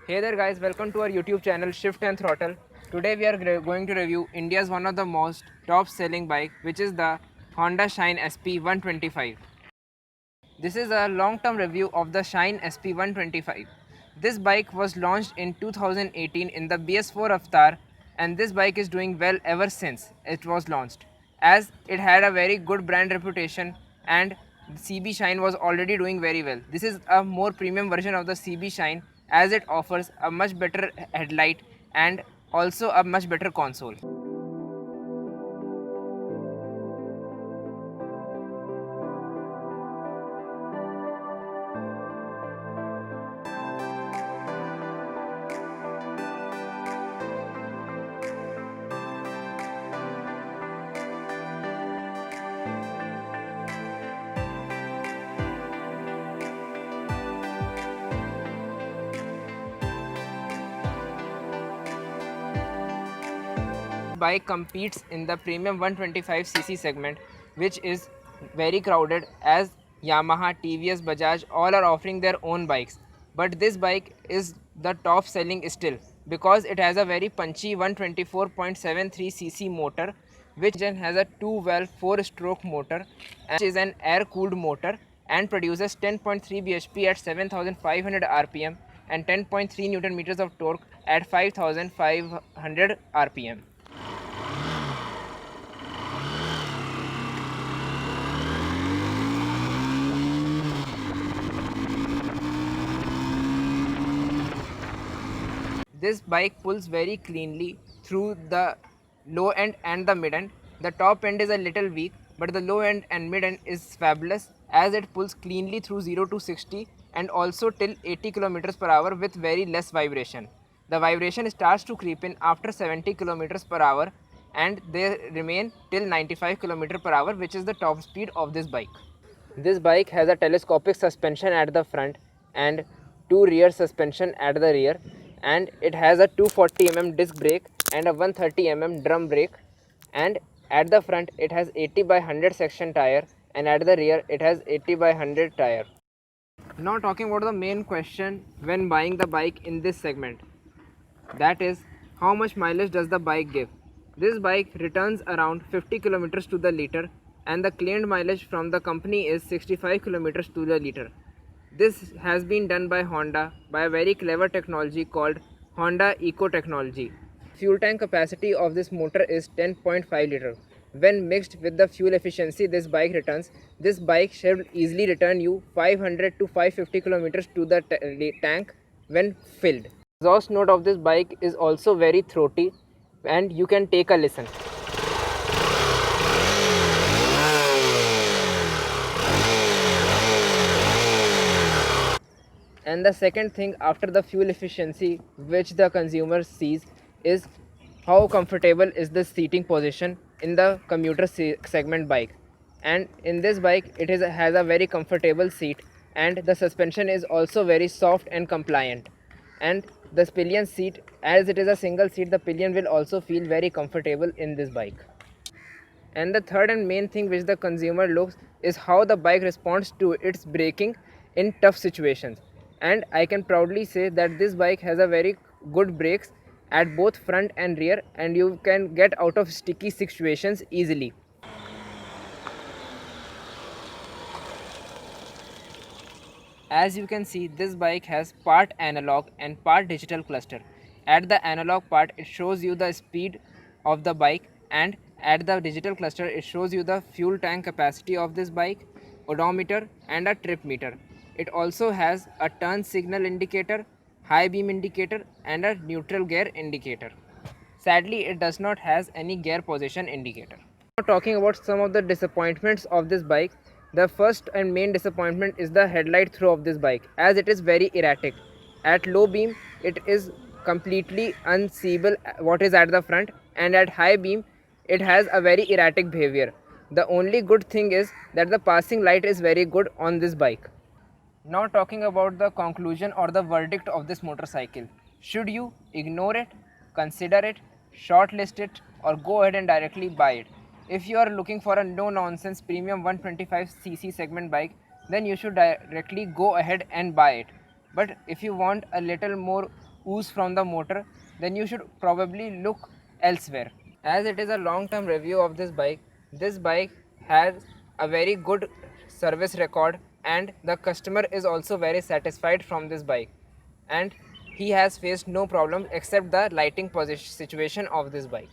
Hey there guys, welcome to our YouTube channel Shift and Throttle. Today we are going to review India's one of the most top selling bike, which is the Honda Shine SP 125. This is a long term review of the Shine SP 125. This bike was launched in 2018 in the BS4 Avatar, and this bike is doing well ever since it was launched, as it had a very good brand reputation and CB Shine was already doing very well. This is a more premium version of the CB Shine, as it offers a much better headlight and also a much better console. Bike competes in the premium 125cc segment, which is very crowded, as Yamaha, TVS, Bajaj all are offering their own bikes. But this bike is the top selling still, because it has a very punchy 124.73cc motor, which then has a 2-valve 4-stroke motor, which is an air-cooled motor and produces 10.3 bhp at 7500 rpm and 10.3 newton meters of torque at 5500 rpm. This bike pulls very cleanly through the low end and the mid end. The top end is a little weak, but the low end and mid end is fabulous, as it pulls cleanly through 0 to 60 and also till 80 km per hour with very less vibration. The vibration starts to creep in after 70 km per hour, and they remain till 95 km per hour, which is the top speed of this bike. This bike has a telescopic suspension at the front and two rear suspension at the rear, and it has a 240 mm disc brake and a 130 mm drum brake, and at the front it has 80 by 100 section tire, and at the rear it has 80 by 100 tire. Now talking about the main question when buying the bike in this segment, that is, how much mileage does the bike give? This bike returns around 50 km to the liter, and the claimed mileage from the company is 65 km to the liter. This has been done by Honda by a very clever technology called Honda Eco Technology. Fuel tank capacity of this motor is 10.5 liter. When mixed with the fuel efficiency this bike returns, this bike should easily return you 500 to 550 km to the tank when filled. Exhaust note of this bike is also very throaty, and you can take a listen. And the second thing after the fuel efficiency which the consumer sees is how comfortable is the seating position in the commuter segment bike. And in this bike it has a very comfortable seat, and the suspension is also very soft and compliant. And the pillion seat, as it is a single seat, the pillion will also feel very comfortable in this bike. And the third and main thing which the consumer looks is how the bike responds to its braking in tough situations. And I can proudly say that this bike has a very good brakes at both front and rear, and you can get out of sticky situations easily. As you can see, this bike has part analog and part digital cluster. At the analog part, it shows you the speed of the bike, and at the digital cluster, it shows you the fuel tank capacity of this bike, odometer, and a trip meter. It also has a turn signal indicator, high beam indicator, and a neutral gear indicator. Sadly, it does not has any gear position indicator. Now talking about some of the disappointments of this bike, the first and main disappointment is the headlight throw of this bike, as it is very erratic. At low beam, it is completely unseeable what is at the front, and at high beam, it has a very erratic behavior. The only good thing is that the passing light is very good on this bike. Now talking about the conclusion or the verdict of this motorcycle. Should you ignore it, consider it, shortlist it, or go ahead and directly buy it? If you are looking for a no-nonsense premium 125cc segment bike, then you should directly go ahead and buy it. But if you want a little more ooze from the motor, then you should probably look elsewhere. As it is a long term review of this bike has a very good service record and the customer is also very satisfied from this bike, and he has faced no problem except the lighting position situation of this bike.